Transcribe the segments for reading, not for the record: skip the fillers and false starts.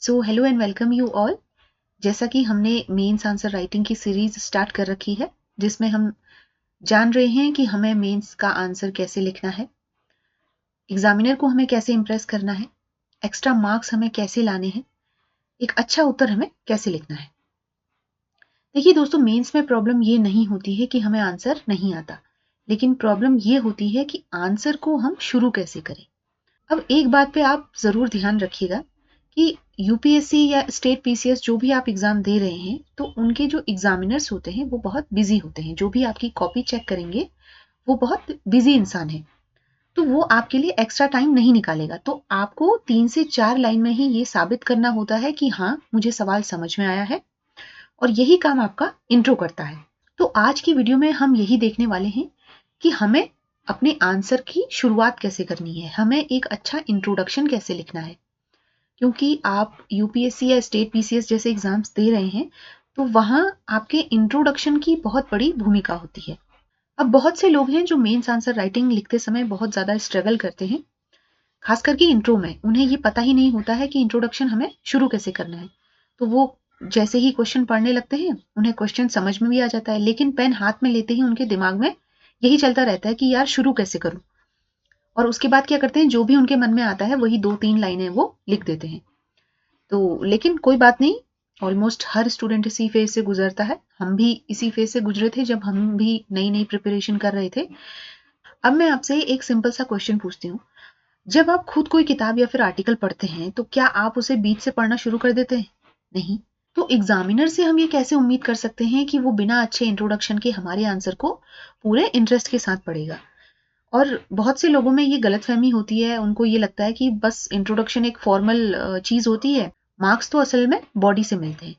So hello and welcome you all. जैसा कि हमने मेंस आंसर राइटिंग की सीरीज स्टार्ट कर रखी है, जिसमें हम जान रहे हैं कि हमें मेंस का आंसर कैसे लिखना है, एग्जामिनर को हमें कैसे इम्प्रेस करना है, एक्स्ट्रा मार्क्स हमें कैसे लाने हैं, एक अच्छा उत्तर हमें कैसे लिखना है। देखिए दोस्तों, मेंस में प्रॉब्लम ये नहीं होती है कि हमें आंसर नहीं आता, लेकिन प्रॉब्लम ये होती है कि आंसर को हम शुरू कैसे करें। अब एक बात पे आप जरूर ध्यान रखिएगा कि यूपीएससी या स्टेट पीसीएस जो भी आप एग्जाम दे रहे हैं, तो उनके जो एग्जामिनर्स होते हैं वो बहुत बिजी होते हैं। जो भी आपकी कॉपी चेक करेंगे वो बहुत बिजी इंसान है, तो वो आपके लिए एक्स्ट्रा टाइम नहीं निकालेगा। तो आपको 3 से 4 लाइन में ही ये साबित करना होता है कि हाँ, मुझे सवाल समझ में आया है, और यही काम आपका इंट्रो करता है। तो आज की वीडियो में हम यही देखने वाले हैं कि हमें अपने आंसर की शुरुआत कैसे करनी है, हमें एक अच्छा इंट्रोडक्शन कैसे लिखना है। क्योंकि आप यूपीएससी या स्टेट पीसीएस जैसे एग्जाम्स दे रहे हैं, तो वहां आपके इंट्रोडक्शन की बहुत बड़ी भूमिका होती है। अब बहुत से लोग हैं जो मेंस आंसर राइटिंग लिखते समय बहुत ज्यादा स्ट्रगल करते हैं, खास करके इंट्रो में। उन्हें ये पता ही नहीं होता है कि इंट्रोडक्शन हमें शुरू कैसे करना है। तो वो जैसे ही क्वेश्चन पढ़ने लगते हैं, उन्हें क्वेश्चन समझ में भी आ जाता है, लेकिन पेन हाथ में लेते ही उनके दिमाग में यही चलता रहता है कि यार शुरू कैसे करूं। और उसके बाद क्या करते हैं, जो भी उनके मन में आता है वही 2-3 लाइनें वो लिख देते हैं। तो लेकिन कोई बात नहीं, ऑलमोस्ट हर स्टूडेंट इसी फेज से गुजरता है। हम भी इसी फेज से गुजरे थे जब हम भी नई नई प्रिपरेशन कर रहे थे। अब मैं आपसे एक सिंपल सा क्वेश्चन पूछती हूँ। जब आप खुद कोई किताब या फिर आर्टिकल पढ़ते हैं, तो क्या आप उसे बीच से पढ़ना शुरू कर देते हैं? नहीं। तो एग्जामिनर से हम ये कैसे उम्मीद कर सकते हैं कि वो बिना अच्छे इंट्रोडक्शन के हमारे आंसर को पूरे इंटरेस्ट के साथ पढ़ेगा। और बहुत से लोगों में ये गलतफहमी होती है, उनको ये लगता है कि बस इंट्रोडक्शन एक फॉर्मल चीज होती है, मार्क्स तो असल में बॉडी से मिलते हैं।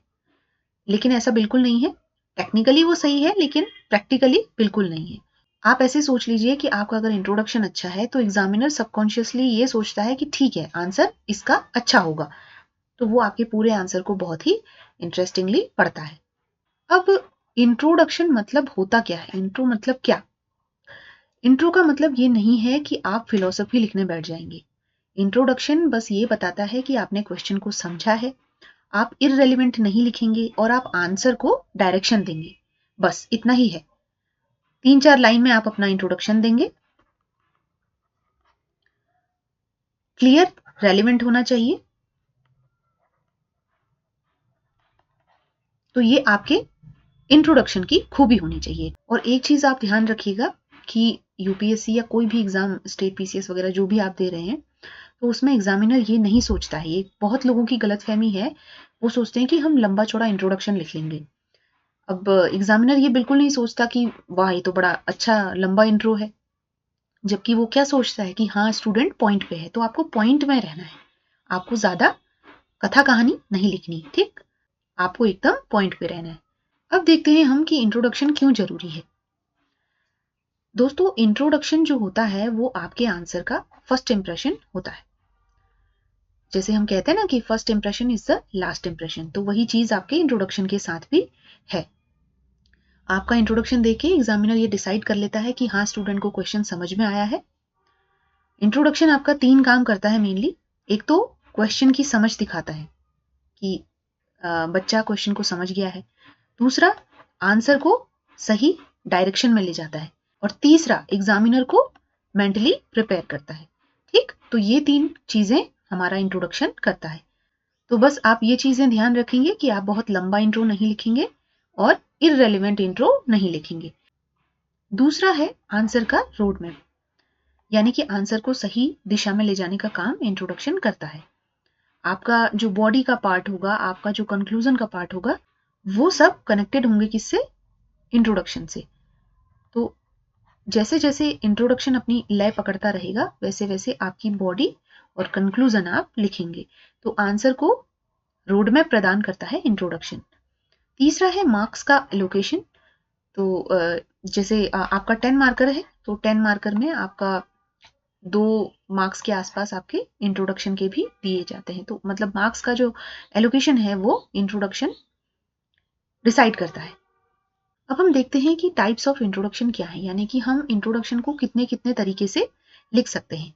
लेकिन ऐसा बिल्कुल नहीं है। टेक्निकली वो सही है, लेकिन प्रैक्टिकली बिल्कुल नहीं है। आप ऐसे सोच लीजिए कि आपका अगर इंट्रोडक्शन अच्छा है, तो एग्जामिनर सबकॉन्शियसली ये सोचता है कि ठीक है, आंसर इसका अच्छा होगा, तो वो आपके पूरे आंसर को बहुत ही इंटरेस्टिंगली पढ़ता है। अब इंट्रोडक्शन मतलब होता क्या है, इंट्रो मतलब क्या? इंट्रो का मतलब ये नहीं है कि आप फिलोसफी लिखने बैठ जाएंगे। इंट्रोडक्शन बस ये बताता है कि आपने क्वेश्चन को समझा है, आप इररेलेवेंट नहीं लिखेंगे और आप आंसर को डायरेक्शन देंगे। बस इतना ही है। 3-4 लाइन में आप अपना इंट्रोडक्शन देंगे, क्लियर, रेलिवेंट होना चाहिए। तो ये आपके इंट्रोडक्शन की खूबी होनी चाहिए। और एक चीज आप ध्यान रखिएगा कि यूपीएससी या कोई भी एग्जाम, स्टेट पीसीएस वगैरह जो भी आप दे रहे हैं, तो उसमें एग्जामिनर ये नहीं सोचता है, ये बहुत लोगों की गलतफहमी है। वो सोचते हैं कि हम लंबा चौड़ा इंट्रोडक्शन लिख लेंगे। अब एग्जामिनर ये बिल्कुल नहीं सोचता कि वाह, ये तो बड़ा अच्छा लंबा इंट्रो है। जबकि वो क्या सोचता है कि हाँ, स्टूडेंट पॉइंट पे है, तो आपको पॉइंट में रहना है, आपको ज्यादा कथा कहानी नहीं लिखनी, ठीक? आपको एकदम पॉइंट पे रहना है। अब देखते हैं हम कि इंट्रोडक्शन क्यों जरूरी है। दोस्तों, इंट्रोडक्शन जो होता है वो आपके आंसर का फर्स्ट इंप्रेशन होता है। जैसे हम कहते हैं ना कि first impression is the last impression, तो वही चीज आपके इंट्रोडक्शन के साथ भी है। आपका इंट्रोडक्शन देके एग्जामिनर ये डिसाइड कर लेता है कि हाँ, स्टूडेंट को क्वेश्चन समझ में आया है। इंट्रोडक्शन आपका 3 काम करता है मेनली। एक तो क्वेश्चन की समझ दिखाता है कि बच्चा क्वेश्चन को समझ गया है। दूसरा, आंसर को सही डायरेक्शन में ले जाता है। और तीसरा, एग्जामिनर को मेंटली प्रिपेयर करता है। ठीक, तो ये 3 चीजें हमारा इंट्रोडक्शन करता है। तो बस आप ये चीजें ध्यान रखेंगे कि आप बहुत लंबा इंट्रो नहीं लिखेंगे और इररेलेवेंट इंट्रो नहीं लिखेंगे। दूसरा है आंसर का रोड मैप, यानी कि आंसर को सही दिशा में ले जाने का काम इंट्रोडक्शन करता है। आपका जो बॉडी का पार्ट होगा, आपका जो कंक्लूजन का पार्ट होगा, वो सब कनेक्टेड होंगे किससे? इंट्रोडक्शन से। तो जैसे जैसे इंट्रोडक्शन अपनी लय पकड़ता रहेगा, वैसे वैसे आपकी बॉडी और कंक्लूजन आप लिखेंगे। तो आंसर को रोड मैप प्रदान करता है इंट्रोडक्शन। तीसरा है मार्क्स का एलोकेशन। तो जैसे आपका 10 मार्कर है, तो 10 मार्कर में आपका 2 मार्क्स के आसपास आपके इंट्रोडक्शन के भी दिए जाते हैं। तो मतलब मार्क्स का जो एलोकेशन है वो इंट्रोडक्शन डिसाइड करता है। अब हम देखते हैं कि टाइप्स ऑफ इंट्रोडक्शन क्या है, यानी कि हम इंट्रोडक्शन को कितने कितने तरीके से लिख सकते हैं।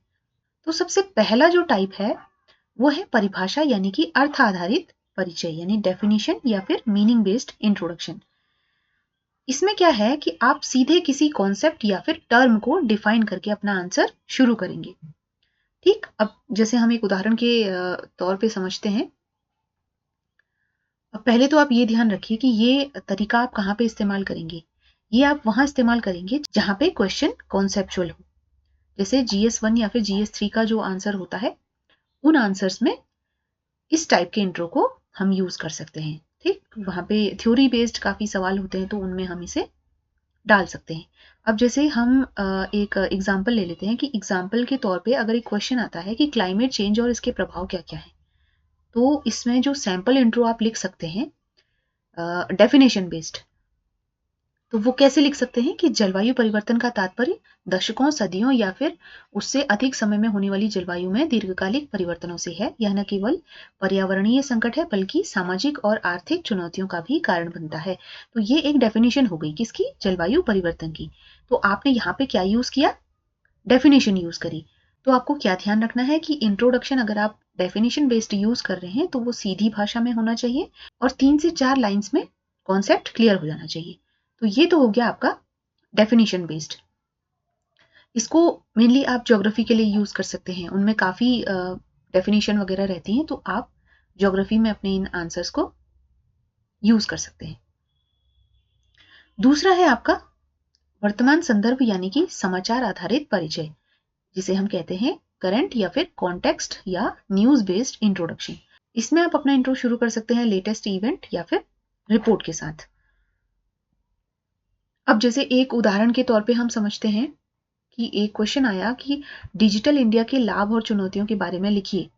तो सबसे पहला जो टाइप है वो है परिभाषा यानी कि अर्थ आधारित परिचय यानी डेफिनेशन या फिर मीनिंग बेस्ड इंट्रोडक्शन। इसमें क्या है कि आप सीधे किसी कॉन्सेप्ट या फिर टर्म को डिफाइन करके अपना आंसर शुरू करेंगे। ठीक, अब जैसे हम एक उदाहरण के तौर पे समझते हैं। अब पहले तो आप ये ध्यान रखिए कि ये तरीका आप कहाँ पे इस्तेमाल करेंगे। ये आप वहां इस्तेमाल करेंगे जहां पे क्वेश्चन कॉन्सेप्चुअल हो। जैसे GS1 या फिर GS3 का जो आंसर होता है, उन आंसर्स में इस टाइप के इंट्रो को हम यूज कर सकते हैं। ठीक, वहां पे थ्योरी बेस्ड काफी सवाल होते हैं तो उनमें हम इसे डाल सकते हैं। अब जैसे हम एक एग्जाम्पल ले लेते हैं कि एग्जाम्पल के तौर पे अगर एक क्वेश्चन आता है कि क्लाइमेट चेंज और इसके प्रभाव क्या क्या है, तो इसमें जो सैम्पल इंट्रो आप लिख सकते हैं डेफिनेशन बेस्ड, तो वो कैसे लिख सकते हैं कि जलवायु परिवर्तन का तात्पर्य दशकों, सदियों या फिर उससे अधिक समय में होने वाली जलवायु में दीर्घकालिक परिवर्तनों से है। यह न केवल पर्यावरणीय संकट है बल्कि सामाजिक और आर्थिक चुनौतियों का भी कारण बनता है। तो ये एक डेफिनेशन हो गई किसकी, जलवायु परिवर्तन की। तो आपने यहाँ पे क्या यूज किया, डेफिनेशन यूज करी। तो आपको क्या ध्यान रखना है कि इंट्रोडक्शन अगर आप डेफिनेशन बेस्ड यूज कर रहे हैं तो वो सीधी भाषा में होना चाहिए और 3 से 4 लाइंस में कॉन्सेप्ट क्लियर हो जाना चाहिए। तो ये तो हो गया आपका डेफिनेशन बेस्ड। इसको मेनली आप ज्योग्राफी के लिए यूज कर सकते हैं, उनमें काफी डेफिनेशन वगैरह रहती हैं, तो आप ज्योग्राफी में अपने इन आंसर्स को यूज कर सकते हैं। दूसरा है आपका वर्तमान संदर्भ यानी कि समाचार आधारित परिचय, जिसे हम कहते हैं करंट या फिर कॉन्टेक्स्ट या न्यूज बेस्ड इंट्रोडक्शन। इसमें आप अपना इंट्रो शुरू कर सकते हैं लेटेस्ट इवेंट या फिर रिपोर्ट के साथ। अब जैसे एक उदाहरण के तौर पे हम समझते हैं कि एक क्वेश्चन आया कि डिजिटल इंडिया के लाभ और चुनौतियों के बारे में लिखिए।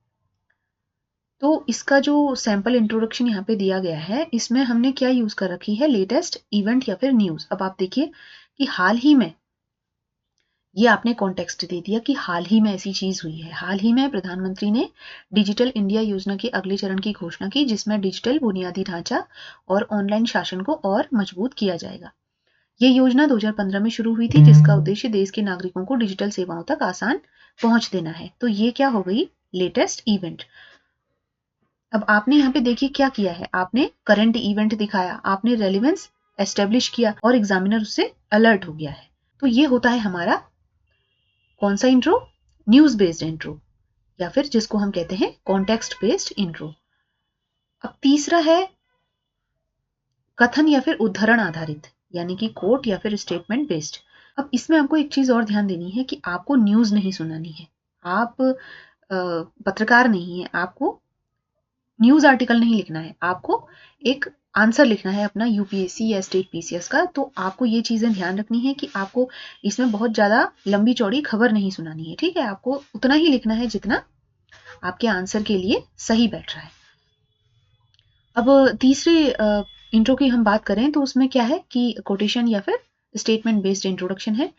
तो इसका जो सैंपल इंट्रोडक्शन यहाँ पे दिया गया है, इसमें हमने क्या यूज कर रखी है, लेटेस्ट इवेंट या फिर न्यूज। अब आप देखिए कि हाल ही में, ये आपने कॉन्टेक्स्ट दे दिया कि हाल ही में ऐसी चीज हुई है। हाल ही में प्रधानमंत्री ने डिजिटल इंडिया योजना के अगले चरण की घोषणा की, जिसमें डिजिटल बुनियादी ढांचा और ऑनलाइन शासन को और मजबूत किया जाएगा। ये योजना 2015 में शुरू हुई थी, जिसका उद्देश्य देश के नागरिकों को डिजिटल सेवाओं तक आसान पहुंच देना है। तो ये क्या हो गई, लेटेस्ट इवेंट। अब आपने यहाँ पे देखिए क्या किया है, आपने करंट इवेंट दिखाया, आपने रेलिवेंस एस्टेब्लिश किया और एग्जामिनर उससे अलर्ट हो गया है। तो ये होता है हमारा कौन सा इंट्रो, न्यूज बेस्ड इंट्रो या फिर जिसको हम कहते हैं कॉन्टेक्स्ट बेस्ड इंट्रो। अब तीसरा है कथन या फिर उद्धरण आधारित यानी कि कोट या फिर स्टेटमेंट बेस्ड। अब इसमें आपको एक चीज और ध्यान देनी है कि आपको न्यूज नहीं सुनानी है, आप पत्रकार नहीं है, आपको न्यूज आर्टिकल नहीं लिखना है, आपको एक आंसर लिखना है अपना यूपीएससी या स्टेट पीसीएस का। तो आपको ये चीजें ध्यान रखनी है कि आपको इसमें बहुत ज्यादा लंबी चौड़ी खबर नहीं सुनानी है। ठीक है, आपको उतना ही लिखना है जितना आपके आंसर के लिए सही बैठ रहा है। अब तीसरे इंट्रो की हम बात करें तो उसमें क्या है कि कोटेशन या फिर स्टेटमेंट बेस्ड इंट्रोडक्शन है,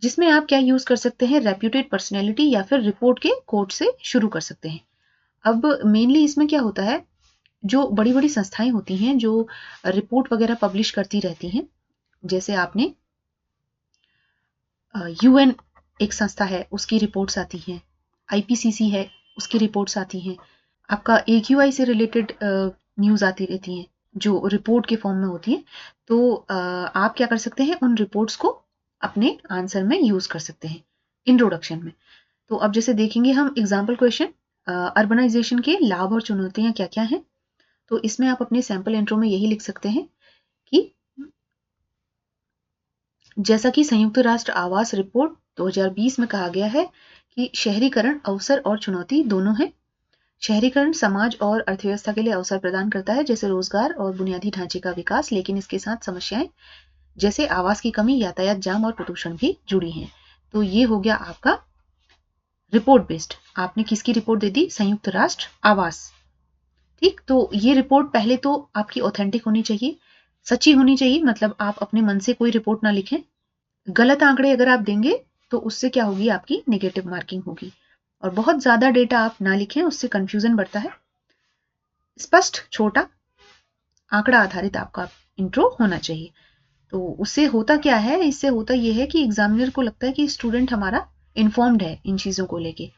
जिसमें आप क्या यूज कर सकते हैं, रेप्यूटेड पर्सनैलिटी या फिर रिपोर्ट के कोट से शुरू कर सकते हैं। अब मेनली इसमें क्या होता है, जो बड़ी बड़ी संस्थाएं होती हैं जो रिपोर्ट वगैरह पब्लिश करती रहती हैं, जैसे आपने यूएन एक संस्था है उसकी रिपोर्ट्स आती हैं, आईपीसीसी है उसकी रिपोर्ट्स आती हैं, आपका AQI से रिलेटेड न्यूज आती रहती हैं जो रिपोर्ट के फॉर्म में होती है। तो आप क्या कर सकते हैं, उन रिपोर्ट्स को अपने आंसर में यूज कर सकते हैं इंट्रोडक्शन में। तो अब जैसे देखेंगे हम एग्जाम्पल क्वेश्चन, अर्बनाइजेशन के लाभ और चुनौतियां क्या क्या हैं। तो इसमें आप अपने सैंपल इंट्रो में यही लिख सकते हैं कि जैसा कि संयुक्त राष्ट्र आवास रिपोर्ट 2020 में कहा गया है कि शहरीकरण अवसर और चुनौती दोनों है। शहरीकरण समाज और अर्थव्यवस्था के लिए अवसर प्रदान करता है, जैसे रोजगार और बुनियादी ढांचे का विकास, लेकिन इसके साथ समस्याएं जैसे आवास की कमी, यातायात जाम और प्रदूषण भी जुड़ी हैं। तो ये हो गया आपका रिपोर्ट बेस्ड। आपने किसकी रिपोर्ट दे दी, संयुक्त राष्ट्र आवास। ठीक, तो ये रिपोर्ट पहले तो आपकी ऑथेंटिक होनी चाहिए, सच्ची होनी चाहिए, मतलब आप अपने मन से कोई रिपोर्ट ना लिखें। गलत आंकड़े अगर आप देंगे तो उससे क्या होगी, आपकी नेगेटिव मार्किंग होगी। और बहुत ज्यादा डेटा आप ना लिखें, उससे कंफ्यूजन बढ़ता है। स्पष्ट, छोटा, आंकड़ा आधारित आपका इंट्रो होना चाहिए। तो उससे होता क्या है, इससे होता यह है कि एग्जामिनर को लगता है कि स्टूडेंट हमारा इन्फॉर्म्ड है इन चीजों को लेके।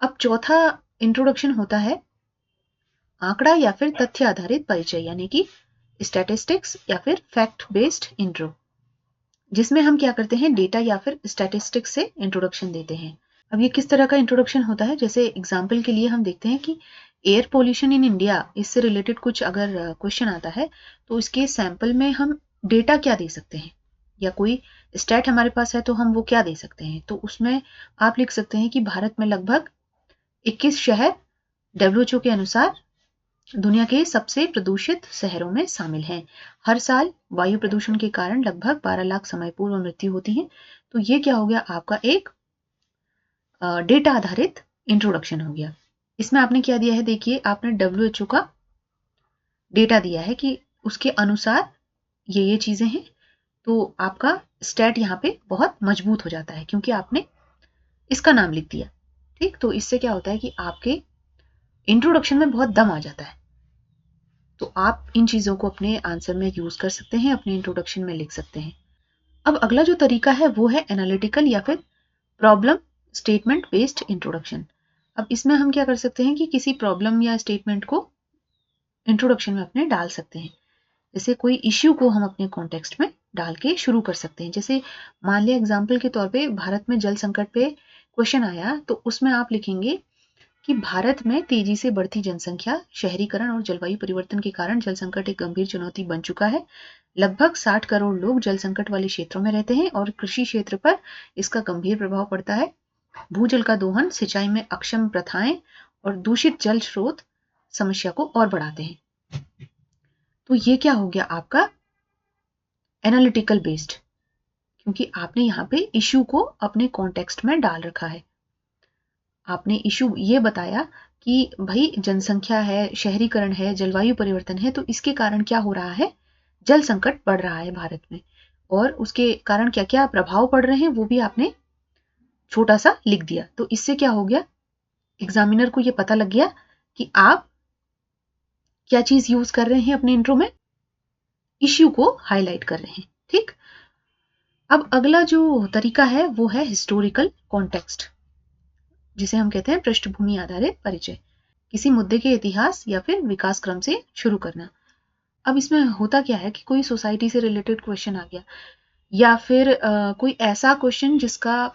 अब चौथा इंट्रोडक्शन होता है आंकड़ा या फिर तथ्य आधारित परिचय, यानी कि स्टैटिस्टिक्स या फिर फैक्ट बेस्ड इंट्रो, जिसमें हम क्या करते हैं, डेटा या फिर स्टैटिस्टिक्स से इंट्रोडक्शन देते हैं। अब ये किस तरह का इंट्रोडक्शन होता है, जैसे एग्जाम्पल के लिए हम देखते हैं कि एयर पोल्यूशन इन इंडिया, इससे रिलेटेड कुछ अगर क्वेश्चन आता है तो इसके सैंपल में हम डेटा क्या दे सकते हैं, या कोई स्टैट हमारे पास है तो हम वो क्या दे सकते हैं। तो उसमें आप लिख सकते हैं कि भारत में लगभग 21 शहर WHO के अनुसार दुनिया के सबसे प्रदूषित शहरों में शामिल हैं। हर साल वायु प्रदूषण के कारण लगभग 12 लाख समय पूर्व मृत्यु होती है। तो ये क्या हो गया, आपका एक डेटा आधारित इंट्रोडक्शन हो गया। इसमें आपने क्या दिया है, देखिए आपने WHO का डेटा दिया है कि उसके अनुसार ये चीजें हैं, तो आपका स्टैट यहाँ पे बहुत मजबूत हो जाता है क्योंकि आपने इसका नाम लिख दिया। ठीक, तो इससे क्या होता है कि आपके इंट्रोडक्शन में बहुत दम आ जाता है। तो आप इन चीजों को अपने आंसर में यूज कर सकते हैं, अपने इंट्रोडक्शन में लिख सकते हैं। अब अगला जो तरीका है वो है एनालिटिकल या फिर प्रॉब्लम स्टेटमेंट बेस्ड इंट्रोडक्शन। अब इसमें हम क्या कर सकते हैं कि किसी प्रॉब्लम या स्टेटमेंट को इंट्रोडक्शन में अपने डाल सकते हैं। जैसे कोई इश्यू को हम अपने कॉन्टेक्स्ट में डाल के शुरू कर सकते हैं। जैसे मान लिया एग्जाम्पल के तौर पे भारत में जल संकट पे क्वेश्चन आया, तो उसमें आप लिखेंगे कि भारत में तेजी से बढ़ती जनसंख्या, शहरीकरण और जलवायु परिवर्तन के कारण जल संकट एक गंभीर चुनौती बन चुका है। लगभग 60 करोड़ लोग जल संकट वाले क्षेत्रों में रहते हैं और कृषि क्षेत्र पर इसका गंभीर प्रभाव पड़ता है। भूजल का दोहन, सिंचाई में अक्षम प्रथाएं और दूषित जल स्रोत समस्या को और बढ़ाते हैं। तो ये क्या हो गया आपका एनालिटिकल बेस्ड, क्योंकि आपने यहाँ पे इश्यू को अपने कॉन्टेक्स्ट में डाल रखा है। आपने इशू ये बताया कि भाई जनसंख्या है, शहरीकरण है, जलवायु परिवर्तन है, तो इसके कारण क्या हो रहा है, जल संकट बढ़ रहा है भारत में, और उसके कारण क्या क्या प्रभाव पड़ रहे हैं वो भी आपने छोटा सा लिख दिया। तो इससे क्या हो गया, एग्जामिनर को ये पता लग गया कि आप क्या चीज यूज कर रहे हैं अपने इंट्रो में, इश्यू को हाईलाइट कर रहे हैं। ठीक, अब अगला जो तरीका है वो है हिस्टोरिकल कॉन्टेक्स्ट, जिसे हम कहते हैं पृष्ठभूमि आधारित परिचय। किसी मुद्दे के इतिहास या फिर विकास क्रम से शुरू करना। अब इसमें होता क्या है कि कोई सोसाइटी से रिलेटेड क्वेश्चन आ गया, या फिर कोई ऐसा क्वेश्चन जिसका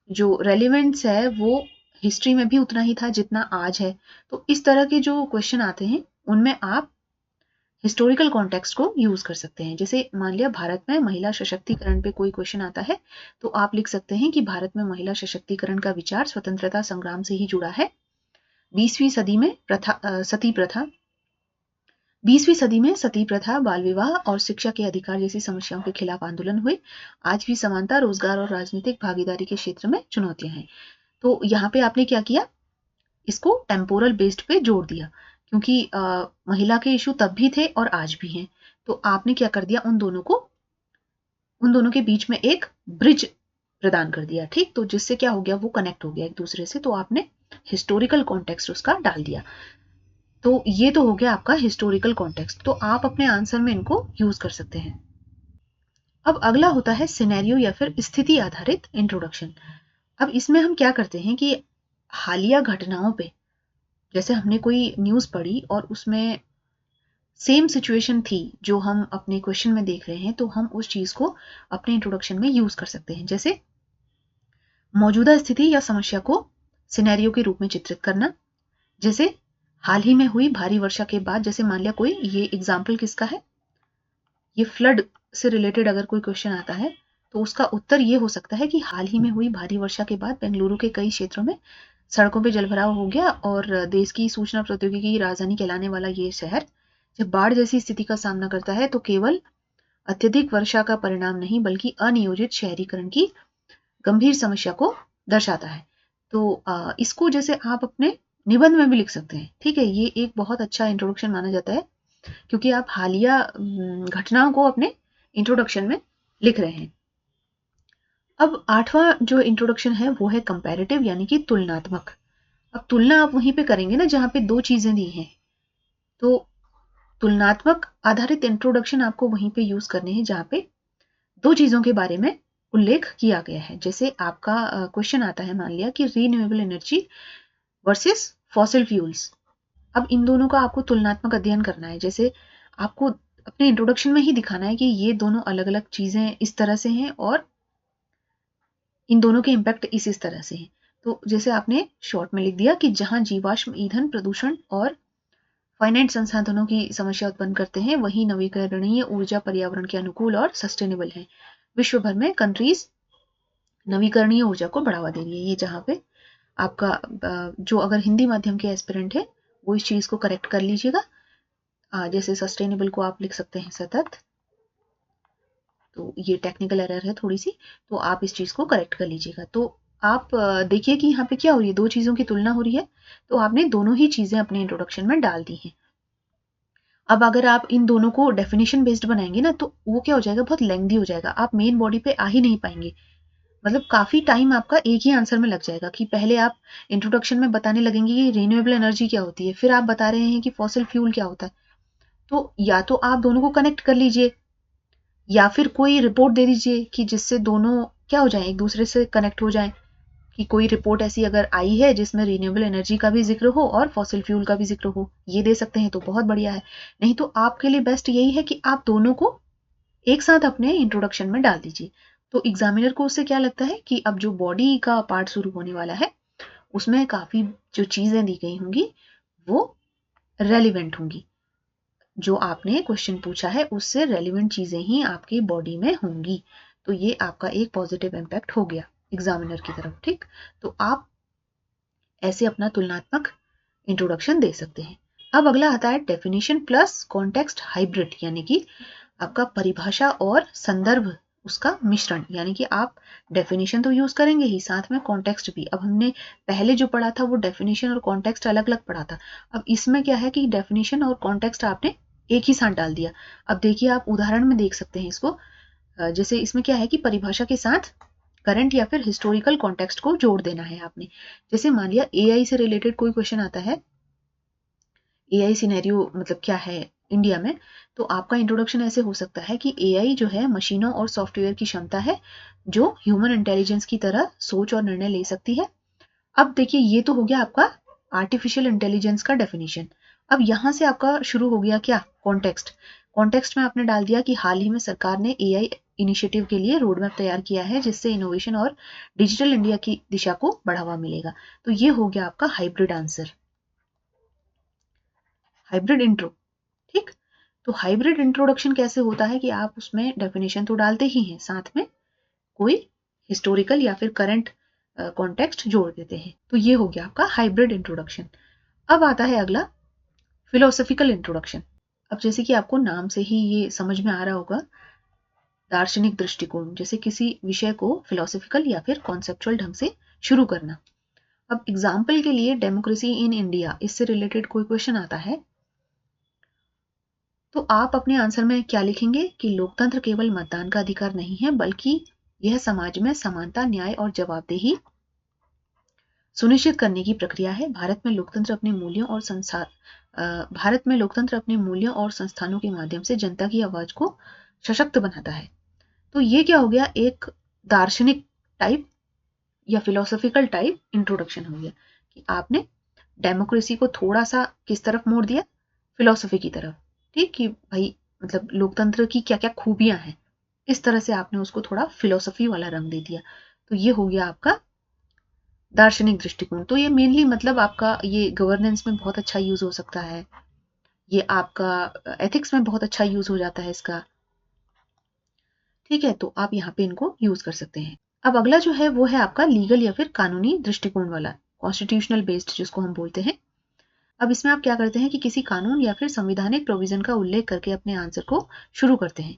जो रेलिवेंस है वो हिस्ट्री में भी उतना ही था जितना आज है। तो इस तरह के जो क्वेश्चन आते हैं उनमें आप हिस्टोरिकल कॉन्टेक्स्ट को यूज कर सकते हैं। जैसे मान लिया भारत में महिला सशक्तिकरण पे कोई क्वेश्चन आता है, तो आप लिख सकते हैं कि भारत में महिला सशक्तिकरण का विचार स्वतंत्रता संग्राम से ही जुड़ा है। 20वीं सदी में सती प्रथा 20वीं सदी में सती प्रथा, बाल विवाह और शिक्षा के अधिकार जैसी समस्याओं के खिलाफ आंदोलन हुए। आज भी समानता, रोजगार और राजनीतिक भागीदारी के क्षेत्र में चुनौतियां हैं। तो यहाँ पे आपने क्या किया, इसको टेम्पोरल बेस्ड पे जोड़ दिया, क्योंकि महिला के इशू तब भी थे और आज भी हैं। तो आपने क्या कर दिया, उन दोनों के बीच में एक ब्रिज प्रदान कर दिया। ठीक, तो जिससे क्या हो गया, वो कनेक्ट हो गया एक दूसरे से। तो आपने हिस्टोरिकल कॉन्टेक्स्ट उसका डाल दिया। तो ये तो हो गया आपका हिस्टोरिकल कॉन्टेक्स्ट। तो आप अपने आंसर में इनको यूज कर सकते हैं। अब अगला होता है सिनेरियो या फिर स्थिति आधारित इंट्रोडक्शन। अब इसमें हम क्या करते हैं कि हालिया घटनाओं पे, जैसे हमने कोई न्यूज पढ़ी और उसमें सेम सिचुएशन थी जो हम अपने क्वेश्चन में देख रहे हैं, तो हम उस चीज को अपने इंट्रोडक्शन में यूज कर सकते हैं। जैसे मौजूदा स्थिति या समस्या को सिनेरियो के रूप में चित्रित करना। जैसे हाल ही में हुई भारी वर्षा के बाद, जैसे मान लिया कोई, ये एग्जाम्पल किसका है, ये फ्लड से रिलेटेड अगर कोई क्वेश्चन आता है तो उसका उत्तर ये हो सकता है कि हाल ही में हुई भारी वर्षा के बाद बेंगलुरु के कई क्षेत्रों में सड़कों पे जलभराव हो गया और देश की सूचना प्रौद्योगिकी की राजधानी कहलाने वाला ये शहर जब बाढ़ जैसी स्थिति का सामना करता है तो केवल अत्यधिक वर्षा का परिणाम नहीं बल्कि अनियोजित शहरीकरण की गंभीर समस्या को दर्शाता है। तो इसको जैसे आप अपने निबंध में भी लिख सकते हैं। ठीक है, ये एक बहुत अच्छा इंट्रोडक्शन माना जाता है क्योंकि आप हालिया घटनाओं को अपने इंट्रोडक्शन में लिख रहे हैं। अब 8वां जो इंट्रोडक्शन है वो है कंपैरेटिव, यानी कि तुलनात्मक। अब तुलना आप वहीं पे करेंगे ना जहां पे दो चीजें दी हैं, तो तुलनात्मक आधारित इंट्रोडक्शन आपको वहीं पे यूज करने हैं जहां पे दो चीजों के बारे में उल्लेख किया गया है। जैसे आपका क्वेश्चन आता है, मान लिया कि renewable energy versus fossil fuels. अब इन दोनों का आपको तुलनात्मक अध्ययन करना है। जैसे आपको अपने इंट्रोडक्शन में ही दिखाना है कि ये दोनों अलग अलग चीजें इस तरह से हैं और इन दोनों के इम्पैक्ट इस तरह से हैं। तो जैसे आपने शॉर्ट में लिख दिया कि जहां जीवाश्म ईंधन प्रदूषण और फाइनाइट संसाधनों की समस्या उत्पन्न करते हैं, वहीं नवीकरणीय ऊर्जा पर्यावरण के अनुकूल और सस्टेनेबल है। विश्व भर में कंट्रीज नवीकरणीय ऊर्जा को बढ़ावा दे रही है। ये जहाँ पे आपका जो अगर हिंदी माध्यम के एस्पिरेंट है वो इस चीज को करेक्ट कर लीजिएगा। जैसे सस्टेनेबल को आप लिख सकते हैं सतत, तो ये टेक्निकल एरर है थोड़ी सी, तो आप इस चीज को करेक्ट कर लीजिएगा। तो आप देखिए कि यहाँ पे क्या हो रही है, दो चीजों की तुलना हो रही है, तो आपने दोनों ही चीजें अपने इंट्रोडक्शन में डाल दी हैं। अब अगर आप इन दोनों को डेफिनेशन बेस्ड बनाएंगे ना, तो वो क्या हो जाएगा, बहुत लेंथी हो जाएगा, आप मेन बॉडी पे आ ही नहीं पाएंगे। मतलब काफी टाइम आपका एक ही आंसर में लग जाएगा कि पहले आप इंट्रोडक्शन में बताने लगेंगे कि रिन्यूएबल एनर्जी क्या होती है, फिर आप बता रहे हैं कि फॉसिल फ्यूल क्या होता है। तो या तो आप दोनों को कनेक्ट कर लीजिए, या फिर कोई रिपोर्ट दे दीजिए कि जिससे दोनों क्या हो जाए, एक दूसरे से कनेक्ट हो जाए। कि कोई रिपोर्ट ऐसी अगर आई है जिसमें रिन्यूएबल एनर्जी का भी जिक्र हो और फॉसिल फ्यूल का भी जिक्र हो, ये दे सकते हैं तो बहुत बढ़िया है। नहीं तो आपके लिए बेस्ट यही है कि आप दोनों को एक साथ अपने इंट्रोडक्शन में डाल दीजिए। तो एग्जामिनर को उससे क्या लगता है कि अब जो बॉडी का पार्ट शुरू होने वाला है उसमें काफी जो चीजें दी गई होंगी वो रेलिवेंट होंगी, जो आपने क्वेश्चन पूछा है उससे रेलिवेंट चीजें ही आपकी बॉडी में होंगी। तो ये आपका एक पॉजिटिव इम्पैक्ट हो गया एग्जामिनर की तरफ। ठीक, तो आप ऐसे अपना तुलनात्मक इंट्रोडक्शन दे सकते हैं। अब अगला आता है डेफिनेशन प्लस कॉन्टेक्स्ट हाइब्रिड, यानी कि आपका परिभाषा और संदर्भ उसका मिश्रण। यानी कि आप डेफिनेशन तो यूज करेंगे ही, साथ में कॉन्टेक्स्ट भी। अब हमने पहले जो पढ़ा था वो डेफिनेशन और कॉन्टेक्स्ट अलग अलग पढ़ा था। अब इसमें क्या है कि डेफिनेशन और कॉन्टेक्स्ट आपने एक ही साथ डाल दिया। अब देखिए आप उदाहरण में देख सकते हैं इसको। जैसे इसमें क्या है कि परिभाषा के साथ करंट या फिर हिस्टोरिकल कॉन्टेक्स्ट को जोड़ देना है आपने। जैसे मान लिया एआई से रिलेटेड कोई क्वेश्चन आता है, एआई सिनेरियो मतलब क्या है इंडिया में, तो आपका इंट्रोडक्शन ऐसे हो सकता है कि एआई जो है मशीनों और सॉफ्टवेयर की क्षमता है जो ह्यूमन इंटेलिजेंस की तरह सोच और निर्णय ले सकती है। अब देखिए ये तो हो गया आपका आर्टिफिशियल इंटेलिजेंस का डेफिनेशन। अब यहां से आपका शुरू हो गया क्या, कॉन्टेक्स्ट। कॉन्टेक्स्ट में आपने डाल दिया कि हाल ही में सरकार ने एआई इनिशिएटिव के लिए रोड मैप तैयार किया है जिससे इनोवेशन और डिजिटल इंडिया की दिशा को बढ़ावा मिलेगा। तो ये हो गया आपका हाइब्रिड आंसर, हाइब्रिड इंट्रो। ठीक, तो हाइब्रिड इंट्रोडक्शन कैसे होता है कि आप उसमें डेफिनेशन तो डालते ही हैं, साथ में कोई हिस्टोरिकल या फिर करंट कॉन्टेक्स्ट जोड़ देते हैं। तो ये हो गया आपका हाइब्रिड इंट्रोडक्शन। अब आता है अगला फिलोसफिकल इंट्रोडक्शन। अब जैसे कि आपको नाम से ही ये समझ में आ रहा होगा, दार्शनिक दृष्टिकोण, जैसे किसी विषय को फिलोसफिकल या फिर कॉन्सेप्चुअल ढंग से शुरू करना। अब एग्जाम्पल के लिए डेमोक्रेसी इन इंडिया, इससे रिलेटेड कोई क्वेश्चन आता है तो आप अपने आंसर में क्या लिखेंगे कि लोकतंत्र केवल मतदान का अधिकार नहीं है, बल्कि यह समाज में समानता, न्याय और जवाबदेही सुनिश्चित करने की प्रक्रिया है। भारत में लोकतंत्र अपने मूल्यों और संस्थानों के माध्यम से जनता की आवाज को सशक्त बनाता है। तो ये क्या हो गया, एक दार्शनिक टाइप या फिलोसॉफिकल टाइप इंट्रोडक्शन हो गया कि आपने डेमोक्रेसी को थोड़ा सा किस तरफ मोड़ दिया, फिलोसफी की तरफ। ठीक, कि भाई मतलब लोकतंत्र की क्या क्या खूबियां हैं, इस तरह से आपने उसको थोड़ा फिलोसफी वाला रंग दे दिया। तो ये हो गया आपका दार्शनिक दृष्टिकोण। तो ये मेनली मतलब आपका ये गवर्नेंस में बहुत अच्छा यूज हो सकता है, ये आपका एथिक्स में बहुत अच्छा यूज हो जाता है इसका। ठीक है, तो आप यहाँ पे इनको यूज कर सकते हैं। अब अगला जो है वो है आपका लीगल या फिर कानूनी दृष्टिकोण वाला, कॉन्स्टिट्यूशनल बेस्ड जिसको हम बोलते हैं। अब इसमें आप क्या करते हैं कि किसी कानून या फिर संवैधानिक प्रोविजन का उल्लेख करके अपने आंसर को शुरू करते हैं।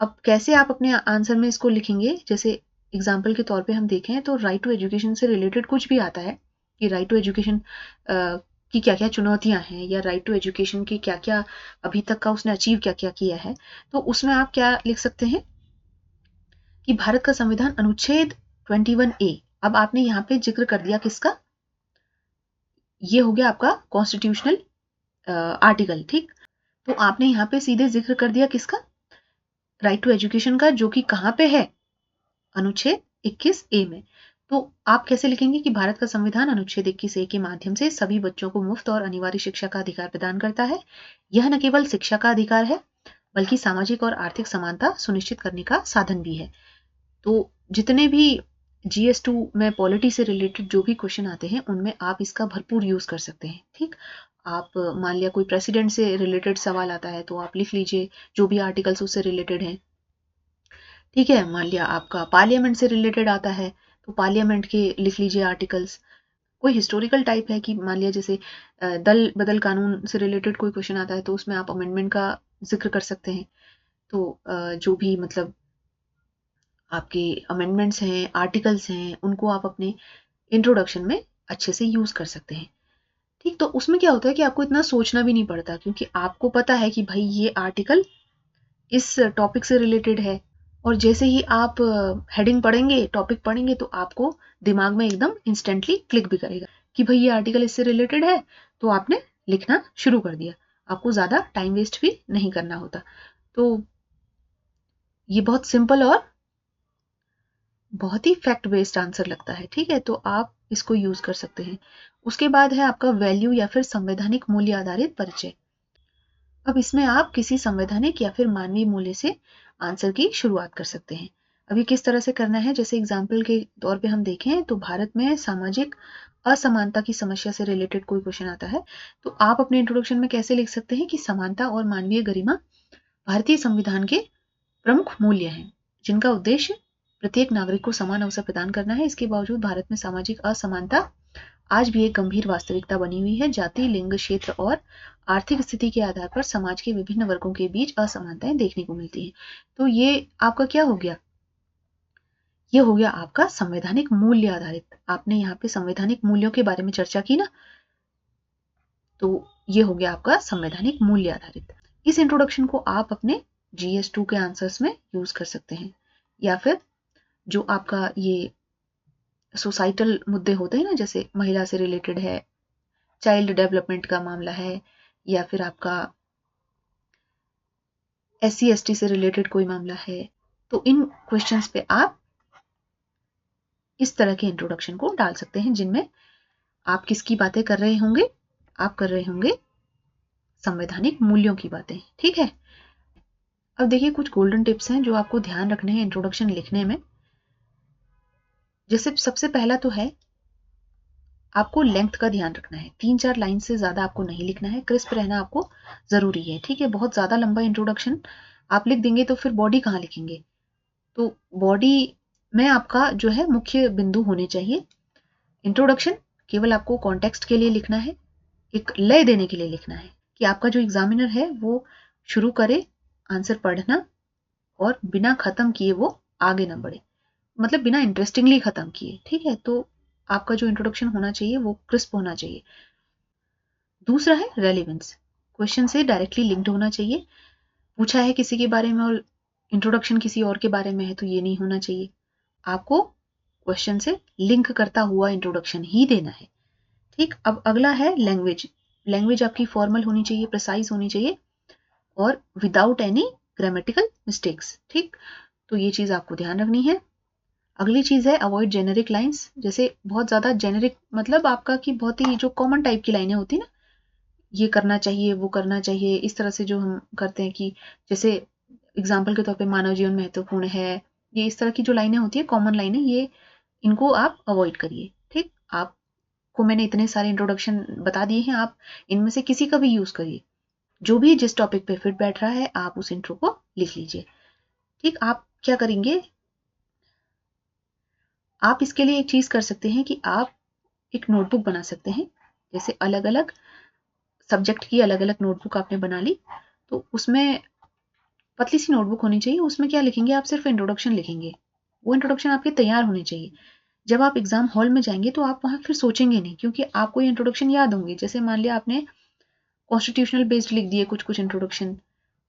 अब कैसे आप अपने आंसर में इसको लिखेंगे, जैसे एग्जाम्पल के तौर पे हम देखें तो राइट टू एजुकेशन से रिलेटेड कुछ भी आता है कि राइट टू एजुकेशन की क्या क्या चुनौतियां हैं, या राइट टू एजुकेशन की क्या क्या अभी तक का उसने अचीव क्या क्या किया है। तो उसमें आप क्या लिख सकते हैं कि भारत का संविधान अनुच्छेद 21A। अब आपने यहाँ पे जिक्र कर दिया किसका, ये हो गया आपका कॉन्स्टिट्यूशनल आर्टिकल। ठीक, तो आपने यहाँ पे सीधे जिक्र कर दिया किसका, राइट टू एजुकेशन का, जो कि कहाँ पे है, अनुच्छेद 21A में। तो आप कैसे लिखेंगे कि भारत का संविधान अनुच्छेद 21A के माध्यम से सभी बच्चों को मुफ्त और अनिवार्य शिक्षा का अधिकार प्रदान करता है। यह न केवल शिक्षा का अधिकार है बल्कि सामाजिक और आर्थिक समानता सुनिश्चित करने का साधन भी है। तो जितने भी GS2 में पॉलिटी से रिलेटेड जो भी क्वेश्चन आते हैं उनमें आप इसका भरपूर यूज कर सकते हैं। ठीक, आप मान लिया कोई प्रेसिडेंट से रिलेटेड सवाल आता है तो आप लिख लीजिए जो भी आर्टिकल्स उससे रिलेटेड हैं। ठीक है, मान लिया आपका पार्लियामेंट से रिलेटेड आता है तो पार्लियामेंट के लिख लीजिए आर्टिकल्स। कोई हिस्टोरिकल टाइप है कि मान लिया जैसे दल बदल कानून से रिलेटेड कोई क्वेश्चन आता है तो उसमें आप अमेंडमेंट का जिक्र कर सकते हैं। तो जो भी मतलब आपके अमेंडमेंट्स हैं, आर्टिकल्स हैं, उनको आप अपने इंट्रोडक्शन में अच्छे से यूज कर सकते हैं। ठीक, तो उसमें क्या होता है कि आपको इतना सोचना भी नहीं पड़ता क्योंकि आपको पता है कि भाई ये आर्टिकल इस टॉपिक से रिलेटेड है, और जैसे ही आप हेडिंग पढ़ेंगे, टॉपिक पढ़ेंगे तो आपको दिमाग में एकदम इंस्टेंटली क्लिक भी करेगा कि भाई ये आर्टिकल इससे रिलेटेड है, तो आपने लिखना शुरू कर दिया। आपको ज़्यादा टाइम वेस्ट भी नहीं करना होता। तो ये बहुत सिंपल और बहुत ही फैक्ट बेस्ड आंसर लगता है। ठीक है, तो आप इसको यूज कर सकते हैं। उसके बाद है आपका वैल्यू या फिर संवैधानिक मूल्य आधारित परिचय। अब इसमें आप किसी संवैधानिक या फिर मानवीय मूल्य से आंसर की शुरुआत कर सकते हैं। अभी किस तरह से करना है, जैसे एग्जाम्पल के तौर पे हम देखें तो भारत में सामाजिक असमानता की समस्या से रिलेटेड कोई क्वेश्चन आता है तो आप अपने इंट्रोडक्शन में कैसे लिख सकते हैं कि समानता और मानवीय गरिमा भारतीय संविधान के प्रमुख मूल्य हैं जिनका उद्देश्य प्रत्येक नागरिक को समान अवसर प्रदान करना है। इसके बावजूद भारत में सामाजिक असमानता आज भी एक गंभीर वास्तविकता बनी हुई है। जाति, लिंग, क्षेत्र और आर्थिक स्थिति के आधार पर समाज के विभिन्न वर्गों के बीच असमानताएं देखने को मिलती हैं। तो ये आपका क्या हो गया, ये हो गया आपका संवैधानिक मूल्य आधारित। आपने यहाँ पे संवैधानिक मूल्यों के बारे में चर्चा की ना, तो ये हो गया आपका संवैधानिक मूल्य आधारित। इस इंट्रोडक्शन को आप अपने GS2 के आंसर्स में यूज कर सकते हैं, या फिर जो आपका ये सोसाइटल मुद्दे होते हैं ना, जैसे महिला से रिलेटेड है, चाइल्ड डेवलपमेंट का मामला है, या फिर आपका SC ST से रिलेटेड कोई मामला है, तो इन क्वेश्चंस पे आप इस तरह के इंट्रोडक्शन को डाल सकते हैं जिनमें आप किसकी बातें कर रहे होंगे, आप कर रहे होंगे संवैधानिक मूल्यों की बातें। ठीक है, अब देखिए कुछ गोल्डन टिप्स हैं जो आपको ध्यान रखने हैं इंट्रोडक्शन लिखने में। जैसे सबसे पहला तो है आपको लेंथ का ध्यान रखना है। 3-4 लाइन से ज्यादा आपको नहीं लिखना है, क्रिस्प रहना आपको जरूरी है। ठीक है, बहुत ज्यादा लंबा इंट्रोडक्शन आप लिख देंगे तो फिर बॉडी कहाँ लिखेंगे। तो बॉडी में आपका जो है मुख्य बिंदु होने चाहिए। इंट्रोडक्शन केवल आपको कॉन्टेक्स्ट के लिए लिखना है, एक लय देने के लिए लिखना है कि आपका जो एग्जामिनर है वो शुरू करे आंसर पढ़ना और बिना खत्म किए वो आगे ना बढ़े, मतलब बिना इंटरेस्टिंगली खत्म किए। ठीक है, तो आपका जो इंट्रोडक्शन होना चाहिए वो क्रिस्प होना चाहिए। दूसरा है रेलिवेंस, क्वेश्चन से डायरेक्टली लिंक्ड होना चाहिए। पूछा है किसी के बारे में और इंट्रोडक्शन किसी और के बारे में है तो ये नहीं होना चाहिए। आपको क्वेश्चन से लिंक करता हुआ इंट्रोडक्शन ही देना है। ठीक, अब अगला है लैंग्वेज। लैंग्वेज आपकी फॉर्मल होनी चाहिए, प्रिसाइज होनी चाहिए और विदाउट एनी ग्रामेटिकल मिस्टेक्स। ठीक, तो ये चीज आपको ध्यान रखनी है। अगली चीज है अवॉइड जेनेरिक लाइंस। जैसे बहुत ज्यादा जेनेरिक मतलब आपका कि बहुत ही जो कॉमन टाइप की लाइनें होती है ना, ये करना चाहिए, वो करना चाहिए, इस तरह से जो हम करते हैं कि जैसे एग्जाम्पल के तौर पे मानव जीवन महत्वपूर्ण है, ये इस तरह की जो लाइनें होती है कॉमन लाइनें, ये इनको आप अवॉइड करिए। ठीक, आपको मैंने इतने सारे इंट्रोडक्शन बता दिए हैं, आप इनमें से किसी का भी यूज करिए, जो भी जिस टॉपिक पे फिट बैठ रहा है आप उस इंट्रो को लिख लीजिए। ठीक, आप क्या करेंगे, आप इसके लिए एक चीज कर सकते हैं कि आप एक नोटबुक बना सकते हैं। जैसे अलग अलग सब्जेक्ट की अलग अलग नोटबुक आपने बना ली, तो उसमें पतली सी नोटबुक होनी चाहिए। उसमें क्या लिखेंगे, आप सिर्फ इंट्रोडक्शन लिखेंगे। वो इंट्रोडक्शन आपके तैयार होने चाहिए। जब आप एग्जाम हॉल में जाएंगे तो आप वहां फिर सोचेंगे नहीं, क्योंकि आपको ये इंट्रोडक्शन याद होंगे। जैसे मान लिया आपने कॉन्स्टिट्यूशनल बेस्ड लिख दिए कुछ कुछ इंट्रोडक्शन,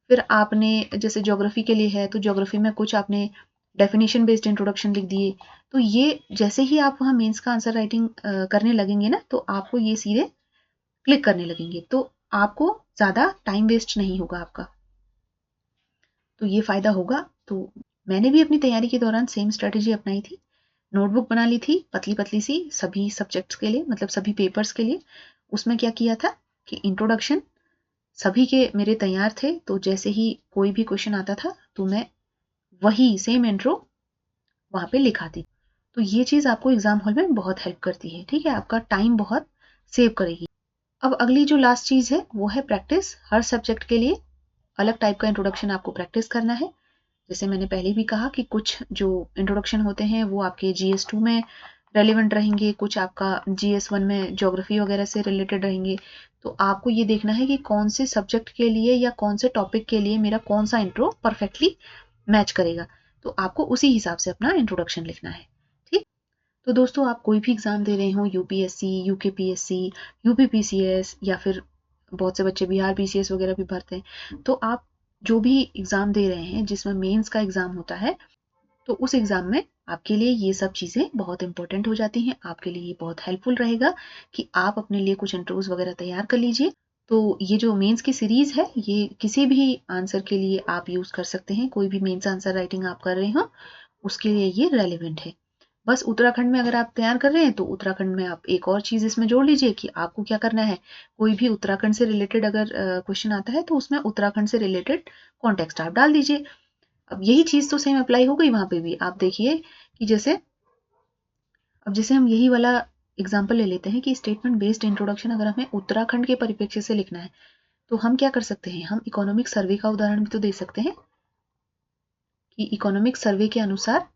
फिर आपने जैसे ज्योग्राफी के लिए है तो ज्योग्राफी में कुछ आपने डेफिनेशन बेस्ड इंट्रोडक्शन लिख दिए। तो ये जैसे ही आप वहाँ मेंस का आंसर राइटिंग करने लगेंगे ना, तो आपको ये सीधे क्लिक करने लगेंगे, तो आपको ज़्यादा टाइम वेस्ट नहीं होगा आपका, तो ये फ़ायदा होगा। तो मैंने भी अपनी तैयारी के दौरान सेम स्ट्रेटेजी अपनाई थी। नोटबुक बना ली थी पतली पतली सी सभी सब्जेक्ट्स के लिए, मतलब सभी पेपर्स के लिए। उसमें क्या किया था कि इंट्रोडक्शन सभी के मेरे तैयार थे, तो जैसे ही कोई भी क्वेश्चन आता था तो मैं वही सेम इंट्रो वहां पे लिखाती। तो ये चीज आपको एग्जाम हॉल में बहुत हेल्प करती है, ठीक है, आपका टाइम बहुत सेव करेगी। अब अगली जो लास्ट चीज है वो है प्रैक्टिस। हर सब्जेक्ट के लिए अलग टाइप का इंट्रोडक्शन आपको प्रैक्टिस करना है। जैसे मैंने पहले भी कहा कि कुछ जो इंट्रोडक्शन होते हैं वो आपके GS2 में रेलिवेंट रहेंगे, कुछ आपका GS1 में ज्योग्राफी वगैरह से रिलेटेड रहेंगे। तो आपको ये देखना है कि कौन से सब्जेक्ट के लिए या कौन से टॉपिक के लिए मेरा कौन सा इंट्रो परफेक्टली मैच करेगा। तो आपको उसी हिसाब से अपना इंट्रोडक्शन लिखना है, ठीक। तो दोस्तों, आप कोई भी एग्जाम दे रहे हो, UPSC, UKPSC, UPPCS, या फिर बहुत से बच्चे बिहार PCS वगैरह भी भरते हैं, तो आप जो भी एग्जाम दे रहे हैं जिसमें मेंस का एग्जाम होता है, तो उस एग्जाम में आपके लिए ये सब चीज़ें बहुत इंपॉर्टेंट हो जाती हैं। आपके लिए ये बहुत हेल्पफुल रहेगा कि आप अपने लिए कुछ इंट्रोज वगैरह तैयार कर लीजिए। तो ये जो मेंस की सीरीज है, ये किसी भी आंसर के लिए आप यूज कर सकते हैं। कोई भी मेंस आंसर राइटिंग आप कर रहे हो उसके लिए ये रेलिवेंट है। बस उत्तराखंड में अगर आप तैयार कर रहे हैं तो उत्तराखंड में आप एक और चीज़ इसमें जोड़ लीजिए कि आपको क्या करना है। कोई भी उत्तराखंड से रिलेटेड अगर क्वेश्चन आता है तो उसमें उत्तराखंड से रिलेटेड कॉन्टेक्स्ट आप डाल दीजिए। अब यही चीज़ तो सेम अप्लाई हो गई वहां पे भी। आप देखिए कि जैसे अब जैसे हम यही वाला एग्जाम्पल ले लेते हैं कि स्टेटमेंट बेस्ड इंट्रोडक्शन अगर हमें उत्तराखंड के परिप्रेक्ष्य से लिखना है तो हम क्या कर सकते हैं, हम इकोनॉमिक सर्वे का उदाहरण भी तो दे सकते हैं कि इकोनॉमिक सर्वे के अनुसार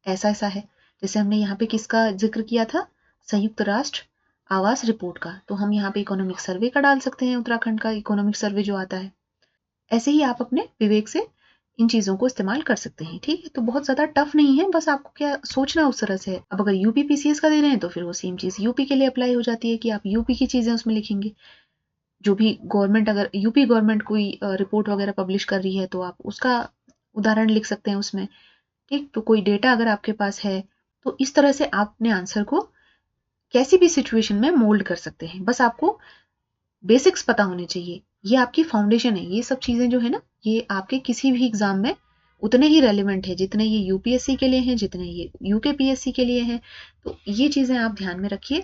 ऐसा ऐसा है। जैसे हमने यहाँ पे किसका जिक्र किया था, संयुक्त राष्ट्र आवास रिपोर्ट का, तो हम यहाँ पे इकोनॉमिक सर्वे का डाल सकते हैं, उत्तराखंड का इकोनॉमिक सर्वे जो आता है। ऐसे ही आप अपने विवेक से इन चीज़ों को इस्तेमाल कर सकते हैं, ठीक है। तो बहुत ज़्यादा टफ नहीं है, बस आपको क्या सोचना उस तरह से है। अब अगर UPPCS का दे रहे हैं तो फिर वो सेम चीज़ यूपी के लिए अप्लाई हो जाती है कि आप यूपी की चीज़ें उसमें लिखेंगे। जो भी गवर्नमेंट, अगर यूपी गवर्नमेंट कोई रिपोर्ट वगैरह पब्लिश कर रही है तो आप उसका उदाहरण लिख सकते हैं उसमें, ठीक। तो कोई डेटा अगर आपके पास है तो इस तरह से आप अपने आंसर को कैसी भी सिचुएशन में मोल्ड कर सकते हैं। बस आपको बेसिक्स पता होने चाहिए, ये आपकी फाउंडेशन है। ये सब चीज़ें जो है ना, ये आपके किसी भी एग्जाम में उतने ही रेलिवेंट है जितने ये UPSC के लिए हैं, जितने ये UKPSC के लिए हैं। तो ये चीज़ें आप ध्यान में रखिए।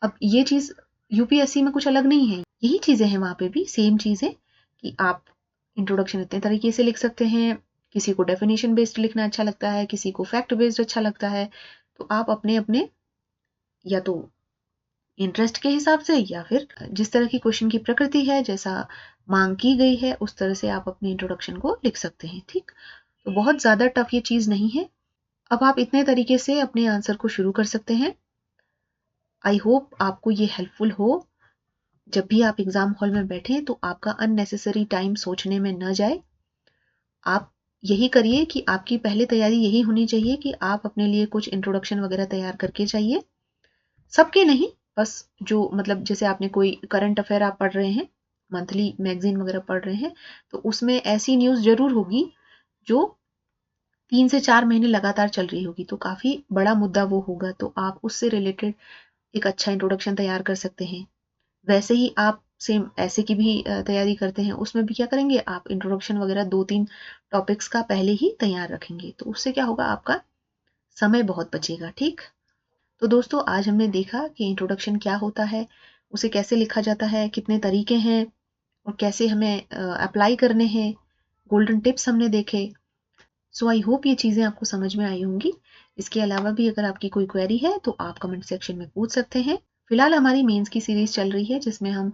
अब ये चीज़ UPSC में कुछ अलग नहीं है, यही चीज़ें हैं वहाँ पे भी सेम चीज़ें कि आप इंट्रोडक्शन इतने तरीके से लिख सकते हैं। किसी को डेफिनेशन बेस्ड लिखना अच्छा लगता है, किसी को फैक्ट बेस्ड अच्छा लगता है। तो आप अपने अपने या तो इंटरेस्ट के हिसाब से या फिर जिस तरह की क्वेश्चन की प्रकृति है, जैसा मांग की गई है, उस तरह से आप अपने इंट्रोडक्शन को लिख सकते हैं, ठीक। तो बहुत ज़्यादा टफ ये चीज़ नहीं है। अब आप इतने तरीके से अपने आंसर को शुरू कर सकते हैं। आई होप आपको ये हेल्पफुल हो। जब भी आप एग्जाम हॉल में बैठें तो आपका अननेसेसरी टाइम सोचने में न जाए। आप यही करिए कि आपकी पहले तैयारी यही होनी चाहिए कि आप अपने लिए कुछ इंट्रोडक्शन वगैरह तैयार करके जाइए। सबके नहीं, बस जो मतलब जैसे आपने कोई करंट अफेयर आप पढ़ रहे हैं, मंथली मैगजीन वगैरह पढ़ रहे हैं, तो उसमें ऐसी न्यूज़ जरूर होगी जो 3 से 4 महीने लगातार चल रही होगी, तो काफ़ी बड़ा मुद्दा वो होगा, तो आप उससे रिलेटेड एक अच्छा इंट्रोडक्शन तैयार कर सकते हैं। वैसे ही आप सेम ऐसे की भी तैयारी करते हैं, उसमें भी क्या करेंगे, आप इंट्रोडक्शन वगैरह 2-3 टॉपिक्स का पहले ही तैयार रखेंगे, तो उससे क्या होगा, आपका समय बहुत बचेगा, ठीक। तो दोस्तों, आज हमने देखा कि इंट्रोडक्शन क्या होता है, उसे कैसे लिखा जाता है, कितने तरीके हैं और कैसे हमें अप्लाई करने हैं, गोल्डन टिप्स हमने देखे। सो आई होप ये चीज़ें आपको समझ में आई होंगी। इसके अलावा भी अगर आपकी कोई क्वेरी है तो आप कमेंट सेक्शन में पूछ सकते हैं। फिलहाल हमारी मेंस की सीरीज चल रही है जिसमें हम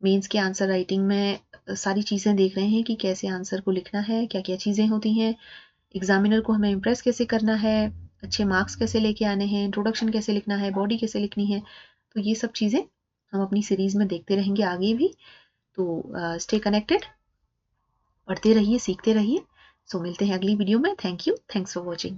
मेंस के आंसर राइटिंग में सारी चीज़ें देख रहे हैं कि कैसे आंसर को लिखना है, क्या क्या चीज़ें होती हैं, एग्जामिनर को हमें इम्प्रेस कैसे करना है, अच्छे मार्क्स कैसे लेके आने हैं, इंट्रोडक्शन कैसे लिखना है, बॉडी कैसे लिखनी है। तो ये सब चीज़ें हम अपनी सीरीज़ में देखते रहेंगे आगे भी। तो स्टे कनेक्टेड, पढ़ते रहिए, सीखते रहिए। सो मिलते हैं अगली वीडियो में। Thank you, thanks for watching.